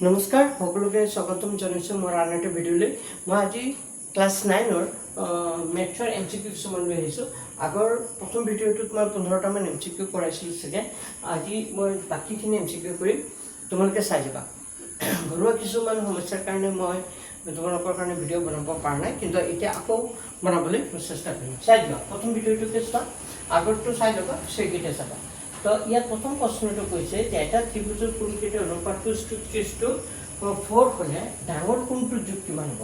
নমস্কাৰ সকলোকে স্বাগতম জনাইছোঁ মোৰ আন এটা ভিডিঅ'লৈ। মই আজি ক্লাছ 9ৰ মেথছৰ MCQ কিছুমান লৈ আহিছোঁ। আগৰ প্ৰথম ভিডিঅ'টোত মই 15টামান MCQ কৰাইছিলোঁ চাগে। আজি মই বাকীখিনি MCQ কৰিম, তোমালোকে চাই যাবা। ঘৰুৱা কিছুমান সমস্যাৰ কাৰণে মই তোমালোকৰ কাৰণে ভিডিঅ' বনাব পৰা নাই, কিন্তু এতিয়া আকৌ বনাবলৈ চেষ্টা কৰিম। চাই যাবা, প্ৰথম ভিডিঅ'টোকে চোৱা, আগৰটো চাই যাবা, সেইকেইটা চাবা। তো ইয়াত প্ৰথম প্ৰশ্নটো কৈছে যে এটা ত্ৰিভুজৰ কোনকেইটা অনুপাতটো 3:4 হ'লে ডাঙৰ কোণটোৰ যোগ কিমান হ'ব?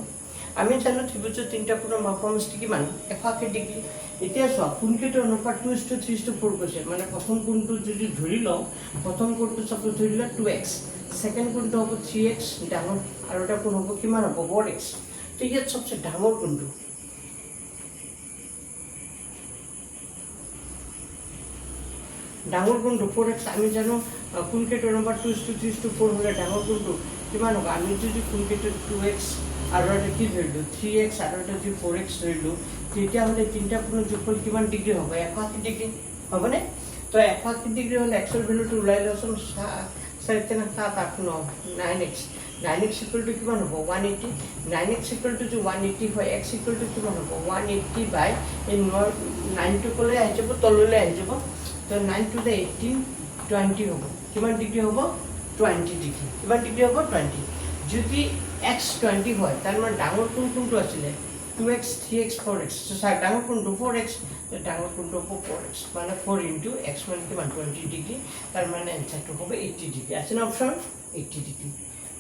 আমি জানো ত্ৰিভুজৰ তিনিটা কোণৰ মাপ সমষ্টি কিমান? 180 ডিগ্ৰী। এতিয়া চোৱা, কোনকেইটা অনুপাত 2:3:4 কৈছে, মানে প্ৰথম কোণটো যদি ধৰি লওঁ, প্ৰথম কোণটো চাপোজ ধৰি লোৱা 2x, ছেকেণ্ড কোণটো হ'ব 3x ডাঙৰ, আৰু এটা কোণ হ'ব কিমান হ'ব 4x। তো ইয়াত চবচে ডাঙৰ কোণটো ডাঙৰ কোণটো 4x। আমি জানো কোনকেইটা অনুপাত 2:3:4 হ'লে ডাঙৰ কোণটো কিমান হ'ব? আমি যদি কোনকেইটা 2x আৰু এটা কি ধৰিলোঁ 3x আৰু এটা যদি 4x ধৰিলোঁ, তেতিয়াহ'লে তিনিটা কোণৰ যোগফল কিমান ডিগ্ৰী হ'ব? 180 ডিগ্ৰী হ'বনে? তো 180 ডিগ্ৰী হ'লে এক্সৰ ভেলুটো ওলাই লওঁচোন, 4 3 7 8 9 9x। 9x ইকুৱেলটো কিমান হ'ব? 180। 9x ইকুৱেলটো যদি 180 হয়, x ইকুৱেলটো কিমান হ'ব? 180 বাই এই 9টো ক'লে আহি যাব, তললৈ আহি যাব। তো 9 to the 18 20 হ'ব। কিমান ডিগ্ৰী হ'ব? 20 ডিগ্ৰী। কিমান ডিগ্ৰী হ'ব? 20। যদি x 20 হয়, তাৰ মানে ডাঙৰ কোণটো আছিলে 2x 3x 4x। চাওক, ডাঙৰ কোণটো 4x, ডাঙৰ কোণটো হ'ব 4x, মানে 4 into x মানে কিমান? 20 ডিগ্ৰী। তাৰ মানে এনচাৰটো হ'ব 80 ডিগ্ৰী। আছে না অপশ্যন? 80 ডিগ্ৰী।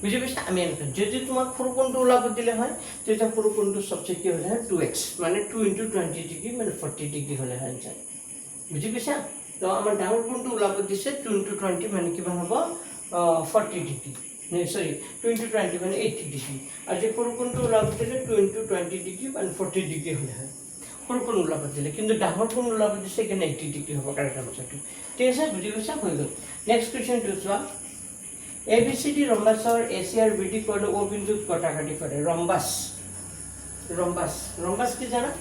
বুজি পাইছা? আমি এনেকৈ যদি তোমাক সৰু কোণটো ওলাব দিলে হয়, তেতিয়া সৰু কোণটো চবচে কি হ'লে হয় 2x, মানে 2 into 20 ডিগ্ৰী মানে 40 ডিগ্ৰী হ'লে হয় এনচাৰ। বুজি পাইছা? তো আমাৰ ডাঙৰ কোণটো ওলাব দিছে 2 into 20 মানে কিমান হ'ব? 40 ডিগ্ৰী। সৰি 2 into 20 মানে 80 ডিগ্ৰী। আৰু যে সৰু কোণটো ওলাব দিলে 2 into 20 ডিগ্ৰী মানে 40 ডিগ্ৰী হ'লে হয়। সৰু কোণ ওলাব দিলে, কিন্তু ডাঙৰ কোণ ওলাব দিছে সেইকাৰণে 80 ডিগ্ৰী হ'ব কাৰেক্ট আনচাৰটো। ঠিক আছে, বুজি পাইছা? হৈ গ'ল। নেক্সট কুৱেশ্যনটো চোৱা, ABCD ৰম্বাছৰ AC আৰু BD কোণে O বিন্দুত কটাকাটি কৰে। ৰম্বাছ কি জানা?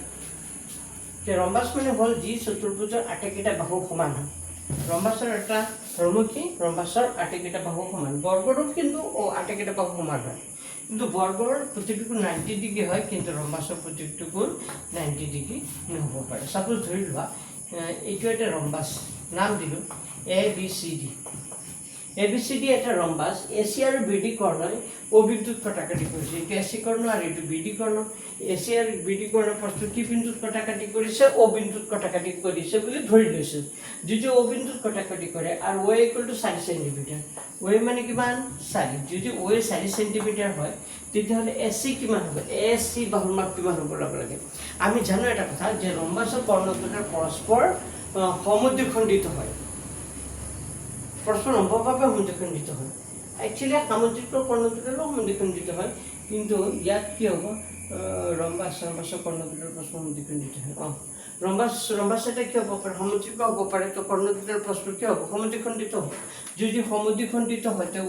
ৰম্বাছ মানে হ'ল যি চতুৰ্ভুজৰ আটাইকেইটা বাহু সমান হয়। ৰম্বাছৰ এটা ধৰ্ম কি? ৰম্বাছৰ আটাইকেইটা বাহু সমান। বৰ্গৰো কিন্তু আটাইকেইটা বাহু সমান হয়, কিন্তু বৰ্গৰ প্ৰতিটো কোণ 90 ডিগ্ৰী হয়, কিন্তু ৰম্বাছৰ প্ৰতিটো কোণ 90 ডিগ্ৰী নহ'ব পাৰে। চাপোজ ধৰি লোৱা এইটো এটা ৰম্বাছ, নাম দিলোঁ ABCD। ABCD এটা ৰম্বাছ, AC আৰু BD কৰ্ণই O বিন্দুত কটাকাটি কৰিছে। এইটো AC কৰ্ণ আৰু এইটো BD কৰ্ণ। AC আৰু BD কৰ্ণৰ প্ৰস্থ কি বিন্দুত কটাকাটি কৰিছে? O বিন্দুত কটাকাটি কৰিছে বুলি ধৰি লৈছোঁ। যদি O বিন্দুত কটাকাটি কৰে আৰু O equal to 4 centimetre, O মানে কিমান? 4। যদি O 4 চেণ্টিমিটাৰ হয়, তেতিয়াহ'লে AC কিমান হ'ব? AC বাহুৰ মাপ কিমান হ'ব লাগে? আমি জানো এটা কথা যে ৰম্বাছৰ কৰ্ণ দুটা পৰস্পৰ সমদ্বিখণ্ডিত হয়, পৰস্পৰ লম্বভাৱে সমদ্বিখণ্ডিত হয়। একচুৱেলি সামুদ্ৰিক কৰ্ণ দুটাৰো সমদ্বিখণ্ডিত হয়, কিন্তু ইয়াত কি হ'ব? ৰম্বাছৰ কৰ্ণ দুটাৰ পৰস্পৰ সমদ্বিখণ্ডিত হয়। ৰম্বাছ এটা কি হ'ব পাৰে? সামুদ্ৰিক হ'ব পাৰে। তো কৰ্ণ দুটাৰ পৰস্পৰ কি হ'ব? সমদ্বিখণ্ডিত হ'ব। যদি সমদ্বিখণ্ডিত হয়, তো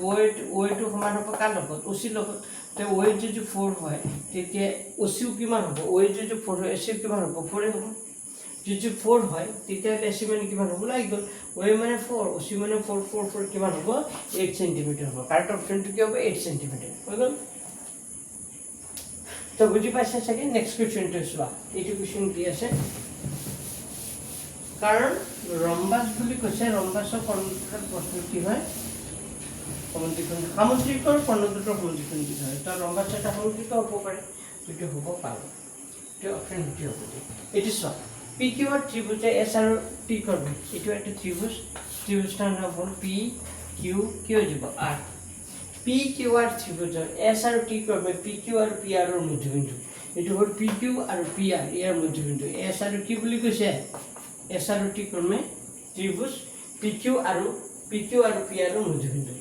OA সমান হ'ব কাৰ লগত? OC লগত। তো OA যদি 4 হয়, তেতিয়া OCও কিমান হ'ব? OA যদি 4 হয়, AC কিমান হ'ব? 4 হ'ব। যদি 4 হয়, তেতিয়াহ'লে AC মানে কিমান হ'ব? ওলাই গ'ল। OA মানে 4, OC মানে 4 কিমান হ'ব? 8 চেণ্টিমিটাৰ হ'ব। কাৰেক্ট অপশ্যনটো কি হ'ব? 8 চেণ্টিমিটাৰ। হৈ গ'ল। তো বুজি পাইছা চাগে? নেক্সট কুৱেশ্যনটো চোৱা। এইটো কুৱেশ্যন কি আছে? কাৰণ ৰম্বাছ বুলি কৈছে, ৰম্বাছৰ কৰ্ণ দুটাৰ প্ৰস্থ কি হয়? সমদ্বিখণ্ডিত। সামুদ্ৰিকৰ কৰ্ণ দুটাৰ সমদ্বিখণ্ডিত হয়। তো ৰম্বাছ এটা সামুদ্ৰিক হ'ব পাৰে, সেইটো হ'ব পাৰে। এইটো অপশ্যন কি হ'ব? এইটো চোৱা, PQ ত্ৰিভুজে S আৰু T কৰ্মে, এইটো একটা ত্ৰিভুজটাৰ নাম হ'ল PQ, কি হৈ যাব? R। PQR ত্ৰিভুজৰ S আৰু T কৰ্মে PQ আৰু PR ৰ মধ্যবিন্দু। এইটো হ'ল PQ আৰু PR, ইয়াৰ মধ্যবিন্দু। S আৰু কি বুলি কৈছে? S আৰু T কৰ্মে ত্ৰিভুজ PQ আৰু PR ৰ মধ্যবিন্দু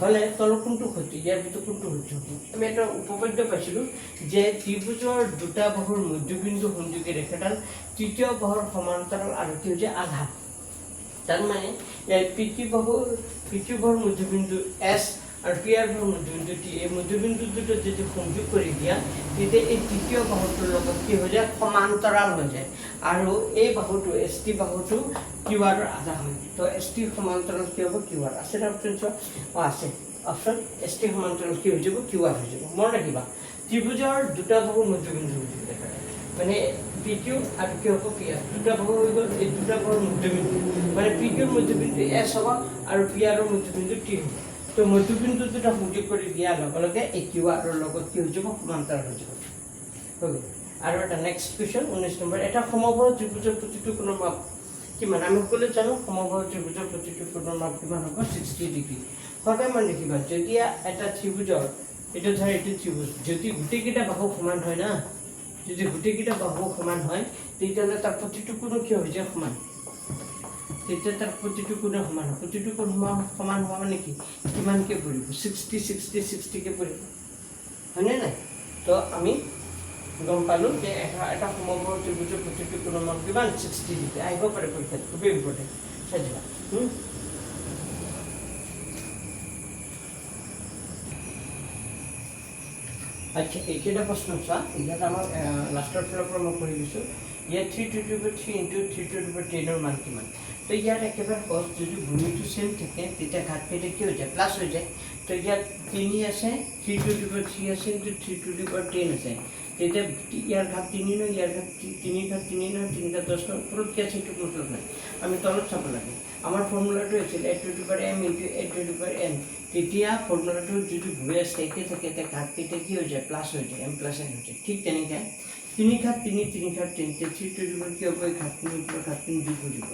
হ'লে তলৰ কোণটো সৈতে ইয়াৰ ভিতৰত কোণটো সৈতে হ'ব? আমি এটা উপপাদ্য পাইছিলোঁ যে ত্ৰিভুজৰ দুটা বাহুৰ মধ্যবিন্দু সংযোগী ৰেখাডাল তৃতীয় বাহুৰ সমান্তৰাল আৰু কি হৈছে আঘাত। তাৰ মানে PQ বাহুৰ মধ্যবিন্দু S আৰু পি আৰু মধ্যবিন্দু টি এই মধ্যবিন্দু দুটো যদি সংযোগ কৰি দিয়া তেতিয়া এই তৃতীয় বাহুটোৰ লগত কি হৈ যায় সমান্তৰাল হৈ যায় আৰু এই বাহুটো এছ টি বাহুটো কিউ আৰৰ আধা হয় তো এছ টি সমান্তৰাল কি হ'ব কিউ আৰ আছে না অপশ্যন চোৱা আছে অপশ্যন এছ টি সমান্তৰাল কি হৈ যাব কিউ আৰ হৈ যাব মনত ৰাখিবা ত্ৰিভুজৰ দুটা বাহুৰ মধ্যবিন্দু দেখা মানে পি কিউ আৰু কি হ'ব পি আৰ দুটা বাহু হৈ গ'ল এই দুটা বাহুৰ মধ্যবিন্দু মানে পি কিউৰ মধ্যবিন্দু এছ হ'ব আৰু পি আৰৰ মধ্যবিন্দু টি হ'ব তো মধ্যবিন্দু দুটা সংযোগ কৰি দিয়াৰ লগে লগে এই কিউ আৰৰ লগত কি হৈ যাব সমান্তৰাল হৈ যাব হৈ গ'ল আৰু এটা নেক্সট কুৱেশ্যন 19 নম্বৰ এটা সমবাহু ত্ৰিভুজৰ প্ৰতিটো কোণৰ মাপ কিমান আমি সকলোৱে জানো সমবাহু ত্ৰিভুজৰ প্ৰতিটো কোণৰ মাপ কিমান হ'ব 60 ডিগ্ৰী সদায় মন ৰাখিবা যদি এটা ত্ৰিভুজৰ এটা ধৰ এইটো ত্ৰিভুজ যদি গোটেইকেইটা বাহু সমান হয় না যদি গোটেইকেইটা বাহু সমান হয় তেতিয়াহ'লে তাৰ প্ৰতিটো কোণ কি হৈ যায় সমান তেতিয়া তাৰ প্ৰতিটো কোণ সমান হয় প্ৰতিটো কোণ সমান হোৱা মানে কি কিমানকৈ পৰিব 60 60 60কৈ পৰিব হয়নে নাই তো আমি গম পালোঁ যে এটা সমবাহু ত্ৰিভুজৰ প্ৰতিটো কোণৰ মান কিমান 60 ডিগ্ৰী আহিব পাৰে পৰীক্ষাত খুবেই ইম্পৰ্টেণ্ট চাই দিবা আচ্ছা এইকেইটা প্ৰশ্ন চোৱা ইয়াত আমাৰ লাষ্টৰ ফালৰ পৰা মই কৰি দিছোঁ ইয়াত 3 to the power 3 into 3 to the power 10 মান কিমান তো ইয়াত একেবাৰে সহজ যদি ভূমিটো চেম থাকে তেতিয়া ঘাতকেইটা কি হৈ যায় প্লাছ হৈ যায় তো ইয়াত 3 আছে 3 to the power 3 আছে কিন্তু 3 to the power 10 আছে তেতিয়া ইয়াৰ ঘাত 3 নহয় ইয়াৰ ঘাত 3 ঘাত 3 নহয় 3 ঘাত 10 ওপৰত কি আছে এইটো মতলব নাই আমি তলত চাব লাগে আমাৰ ফৰ্মুলাটো আছিল a to the power m into a to the power n তেতিয়া ফৰ্মুলাটো যদি ঘূৰি আছে একে থাকে তেতিয়া ঘাতকেইটা কি হৈ যায় প্লাছ হৈ যায় m প্লাছ n হৈ যায় ঠিক তেনেকৈ 3 ঘাত 3 3 ঘাত 10 3 to the power কি হ'ব ঘাত 3 ওপৰত ঘাত 3 যোগ হৈ যাব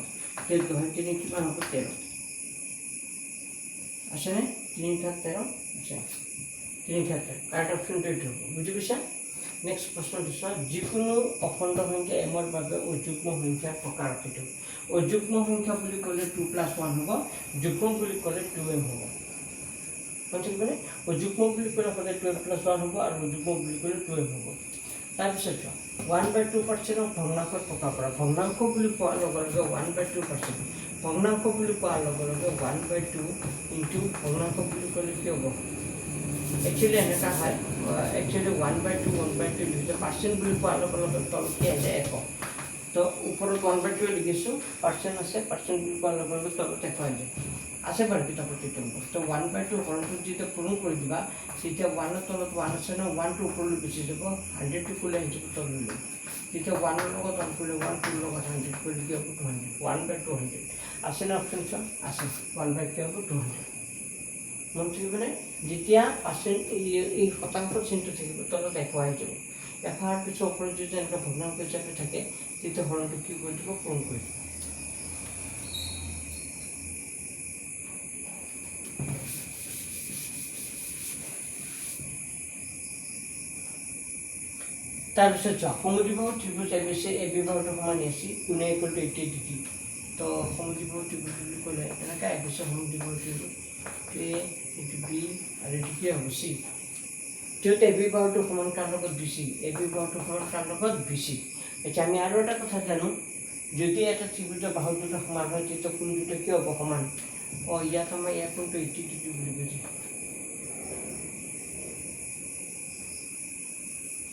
তেল ঘাত 3 কিমান হ'ব 13 আছেনে 3 ঘাত 13 আছে 3 ঘাত 13 কাৰেক্ট অপশ্যনটো এইটো হ'ব বুজি পাইছা নেক্সট প্ৰশ্নটো চোৱা যিকোনো অখণ্ড সংখ্যা এমৰ বাবে অযুগ্ম সংখ্যাৰ প্ৰকাৰ সেইটো অযুগ্ম সংখ্যা বুলি ক'লে 2 + 1 হ'ব যুগ্ম বুলি ক'লে 2m হ'ব ঠিক মানে অযুগ্ম বুলি ক'লে সদায় 2m + 1 হ'ব আৰু অযুগ্ম বুলি ক'লে 2m হ'ব তাৰপিছত চোৱা 1/2% ভগ্নাংশৰ প্ৰকাৰ কৰা ভগ্নাংশ বুলি কোৱাৰ লগে লগে 1/2% ভগ্নাংশ বুলি কোৱাৰ লগে লগে 1/2 ইনটু ভগ্নাংশ বুলি ক'লে কি হ'ব একচুৱেলি এনেকুৱা হয় একচুৱেলি 1/2 1/2 দুইটা পাৰ্চেণ্ট বুলি কোৱাৰ লগে লগে তলত কি আছে 1 তো ওপৰত 1/2 লিখিছোঁ পাৰ্চেণ্ট আছে পাৰ্চেণ্ট বুলি কোৱাৰ লগে লগে তলত 1 হৈ যায় আছে বাৰু কিতাপত এইটো তো 1/2 হৰণটো যেতিয়া পূৰণ কৰি দিবা তেতিয়া 1ৰ তলত 1 আছে ন 1টো ওপৰলৈ গুচি যাব 100টো ক'লে আহি যাব তললৈ তেতিয়া 1ৰ লগত 1 কৰিলে 1টোৰ লগত 100 কৰি কি হ'ব 200 1/200 আছে না অপশ্যন চোৱা আছে 1/2 হ'ব 200 মন থাকিবনে যেতিয়া পাৰ্চেণ্ট এই শতাংশৰ চিনটো থাকিব তলত 1 আহি যাব 1 অহাৰ পিছত ওপৰত যদি এনেকুৱা ভগ্নাংশ হিচাপে থাকে তেতিয়া হৰণটো কি কৰি দিব পূৰণ কৰি দিব তাৰপিছত চোৱা সমদ্বিবাহু ত্ৰিভুজ ABC AB বাহুটো সমান AC কোণে = 80 ডিগ্ৰী তো সমদ্বিবাহু ত্ৰিভুজ বুলি ক'লে এনেকৈ ABC সমদ্বিবাহু ত্ৰিভুজ A এইটো B আৰু এইটো কি হ'ব C য'ত AB বাহুটো সমান কাৰ লগত BC AB বাহুটো সমান কাৰ লগত BC এতিয়া আমি আৰু এটা কথা জানো যদি এটা ত্ৰিভুজৰ বাহু দুটা সমান হয় তেতিয়া কোণ দুটা কি হ'ব সমান ইয়াত আমাৰ ইয়াৰ কোণটো 80 ডিগ্ৰী বুলি কৈছে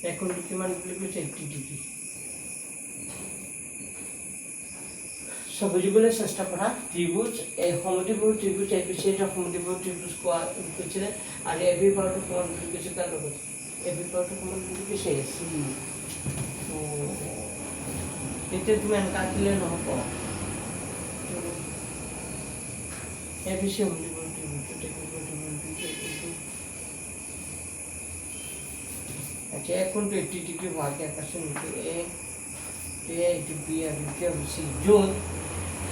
এখন কিমান বুলি কৈছে 80 ডিগ্ৰী সব বুজিবলৈ চেষ্টা কৰা ত্ৰিভুজ এই সমদ্বিবাহু ত্ৰিভুজ ABC এটা সমদ্বিবাহু ত্ৰিভুজ কোৱা কৈছিল আৰু AB বাহুটো সমান বুলি কৈছে তাৰ লগত AB বাহুটো সমান বুলি কৈছে AC তো এতিয়া তুমি এনেকুৱা আঁকিলে নহ'ব ABC সমদ্বিবাহু ত্ৰিভুজ আচ্ছা এখন তো 80 ডিগ্ৰী হোৱাকৈ আকাশন এইটো এইটো B আৰু এইটো C য'ত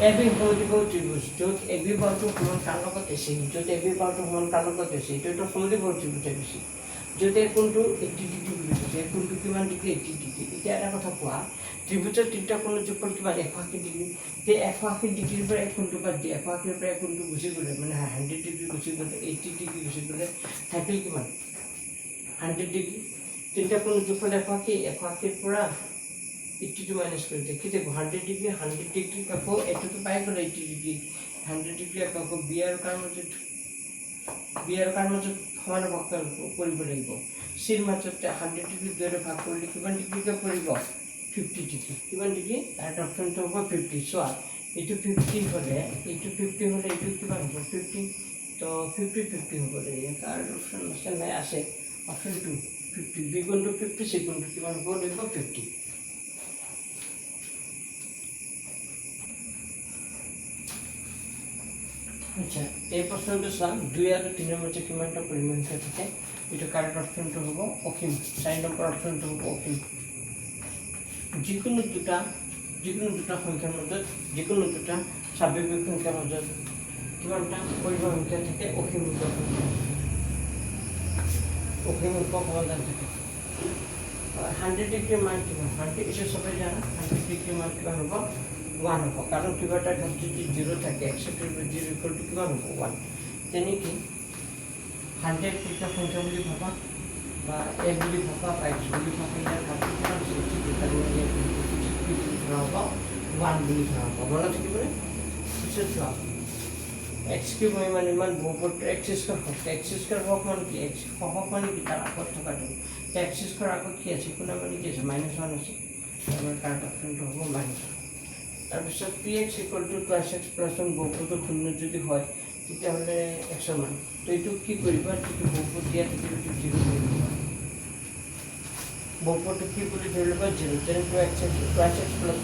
AB সমদ্বিবাহু ত্ৰিভুজ য'ত AB বাহুটো সমান কাৰ লগত AC য'ত AB বাহুটো সমান কাৰ লগত AC এইটো সমদ্বিবাহু ত্ৰিভুজ ABC য'ত এই কোণটো 80 ডিগ্ৰী বুলি কৈছে এই কোণটো কিমান ডিগ্ৰী 80 ডিগ্ৰী এতিয়া এটা কথা কোৱা ত্ৰিভুজৰ তিনিটা কোণৰ যোগফল কিমান 180 ডিগ্ৰী সেই 180 ডিগ্ৰীৰ পৰা এই কোণটো বাদ দিয়ে 180ৰ পৰা এই কোণটো গুচি গ'লে মানে 100 ডিগ্ৰী গুচি গ'লে 80 ডিগ্ৰী গুচি গ'লে থাকিল কিমান 100 ডিগ্ৰী তিনিটা কোণ যোগফল 180ৰ পৰা 80টো মাইনাছ কৰি দিয়ে কি দেখো 100 ডিগ্ৰী আকৌ এইটোতো পাই গ'লে 80 ডিগ্ৰী 100 ডিগ্ৰী আকৌ B আৰু কাৰ মাজত বি আৰু কাৰ মাজত সমানুপাতিক কৰিব লাগিব চিৰ মাজত 100 ডিগ্ৰী 2 ভাগ কৰিলে কিমান ডিগ্ৰীকে পৰিব 50 ডিগ্ৰী কিমান ডিগ্ৰী তাৰ অপশ্যনটো হ'ব 50 চোৱা এইটো 50 হ'লে এইটো 50 হ'লে এইটো কিমান হ'ব 50 তো 50 50 হ'ব লাগিব তাৰ অপশ্যন আছে নাই আছে অপশ্যন 2 50 বি গুণটো 50 চি গুণটো কিমান হ'ব লাগিব 50 আচ্ছা এই প্ৰশ্নটো চাম 2 আৰু 3 ৰ মাজত কিমানটা পৰিমাণ থাকে এইটো কাৰেক্ট অপশ্যনটো হ'ব অসীম 4 নম্বৰ অপশ্যনটো হ'ব অসীম যিকোনো দুটা সংখ্যাৰ মাজত যিকোনো দুটা স্বাভাৱিক সংখ্যাৰ মাজত কিমানটা পৰিমাণ সংখ্যা থাকে অসীম সমাধান থাকে 100 ডিগ্ৰী মান কিমান 100 ইছু সবে জানা 100 ডিগ্ৰী মান কিমান হ'ব 1 হ'ব কাৰণ কিবা এটা ঘাত যদি 0 থাকে এক্সেপ্ট 0 ইকুয়াল টু কিমান হ'ব 1 তেনেকি 100 দুটা সংখ্যা বুলি ভাবা বা a বুলি ভাবা বা x বুলি ভাবা ইয়াৰ ঘাতটো কিমান সৃষ্টি দুটা বুলি ধৰা হ'ব 1 বুলি ধৰা হ'ব মনত থাকিবনে পিছত চোৱা x কিউব মানে ইমান বহুপদ x স্কয়াৰ হওক মানে কি x হওক মানে কি তাৰ আগত থকাটো x স্কয়াৰ আগত কি আছে কোনা মানে কি আছে -1 আছে আমাৰ কাৰেক্ট অপশ্যনটো হ'ব -1 তাৰপিছত px = 2x + 1 বহুপদটো শূন্য যদি হয় তেতিয়াহ'লে x মান তো এইটো কি কৰিবা যিটো বহুপদ দিয়া থাকে এইটো 0 কৰিব বহুপদটো কি বুলি ধৰি ল'বা 0 যেনে 2x + 1 = 0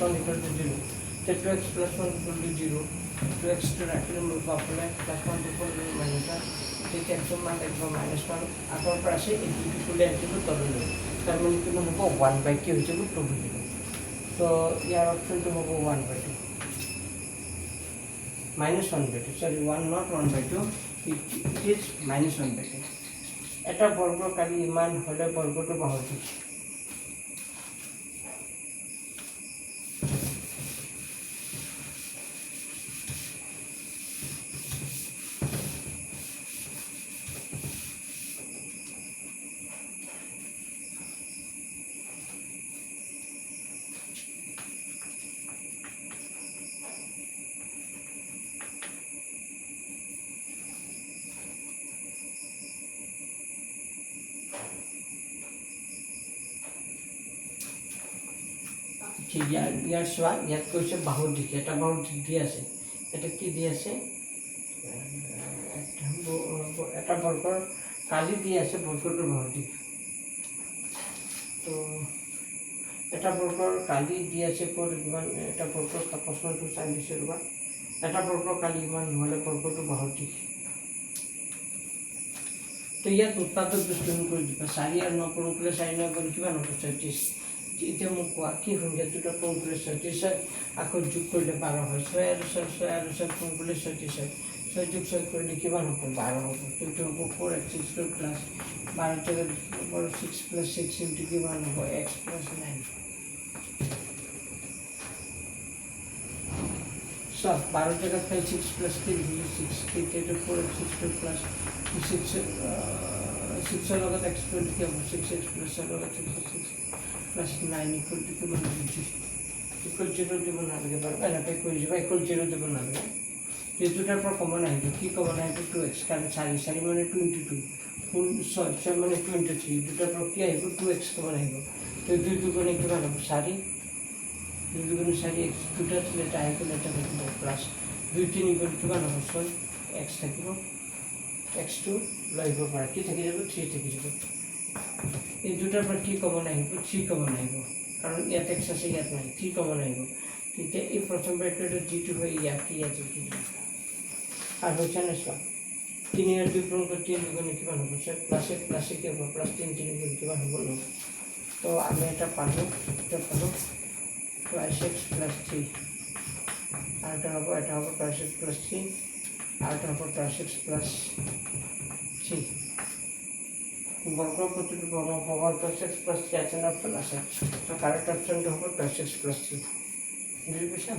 তো 2x + 1 = 0 2x to ৰাখিলে মোৰ পাবলে +1 টো কৰিলে -1 তেতিয়া x মান লাগিব -1 আগৰ পৰা আছে এইটো কুলে আহিব তললৈ তাৰ মানে কিমান হ'ব 1/2 হৈ যাব 2 হৈ যাব তো ইয়াৰ অপশ্যনটো হ'ব 1/2 -1/2 sorry 1 not 1/2 it is -1/2 এটা বৰ্গৰ কালি ইমান হ'লে বৰ্গটো বাহুটো ঠিক ইয়াৰ চোৱা ইয়াত কৈছে বাহুৰ দিশ এটা বাহুৰ দিশ দি আছে এটা কি দি আছে এটা বৰ্গৰ কালি দি আছে বৰ্গটোৰ বাহুৰ দিশ তো এটা বৰ্গৰ কালি দি আছে ক'ত ইমান এটা বৰ্গৰ প্ৰশ্নটো চাই দিছে ৰ'বা এটা বৰ্গৰ কালি ইমান নহ'লে বৰ্গটোৰ বাহুৰ দিশ তো ইয়াত উৎপাদক বিশ্লেষণ কৰি দিবা 4 আৰু 9 পূৰণ কৰিলে 4 9 গুণ কিমান হ'ব 36 এতিয়া মোক কোৱা কি সংখ্যা দুটা পূৰণ কৰিলে 36 আকৌ যোগ কৰিলে 12 হয় 6 আৰু 6 পূৰণ কৰিলে 36 হয় 6 যোগ 6 কৰিলে কিমান হ'ব 12 হ'ব কিন্তু হ'ব 4x² প্লাছ 12 জেগাত 6 + 6 ইনটু কিমান হ'ব x + 9 সব 12 জেগাত 6 + 3 6 কিন্তু 4x² প্লাছ 6 লগত x = কি হ'ব 6x + 6 লগত 6 plus 9 equal to কিমান equal 0 দিব নালাগে বাৰু এনেকৈ কৰি যাবা equal 0 দিব নালাগে এই দুটাৰ পৰা কমন আহিব কি কমন আহিব 2x কাৰণ 4 মানে 22 ফুল 6 মানে 23 দুটাৰ পৰা কি আহিব 2x কমন আহিব তো 2 দুগুণে কিমান হ'ব 4 2 দুগুণে 4x দুটা ছিল এটা আহি গ'লে এটা থাকিব প্লাছ 2 3 গুণ কিমান হ'ব 6 x থাকিব x2 লৈ আহিব পাৰে কি থাকি যাব 3 থাকি যাব এই দুটাৰ পৰা কি কমন আহিব 3 কমন আহিব কাৰণ ইয়াত x আছে ইয়াত নাই 3 কমন আহিব তেতিয়া এই প্ৰথম ব্ৰেকেটত যিটো হয় ইয়াত আৰু হৈছে না চোৱা 3 আৰু 2 পূৰণ কৰি 3 দুগুণে কিমান হ'ব প্লাছে কি হ'ব প্লাছ 3 3 গুণ কিমান হ'ব ন তো আমি এটা পালোঁ 2x + 3 আৰু এটা হ'ব 2x + 3 আৰু এটা হ'ব 2x + 3 বৰ্গৰ প্ৰতিটো বৰ্গৰ 2x + 3 আছে অপশ্যন আছে তো কাৰেক্ট অপশ্যনটো হ'ব 2x + 3 বুজি পাইছা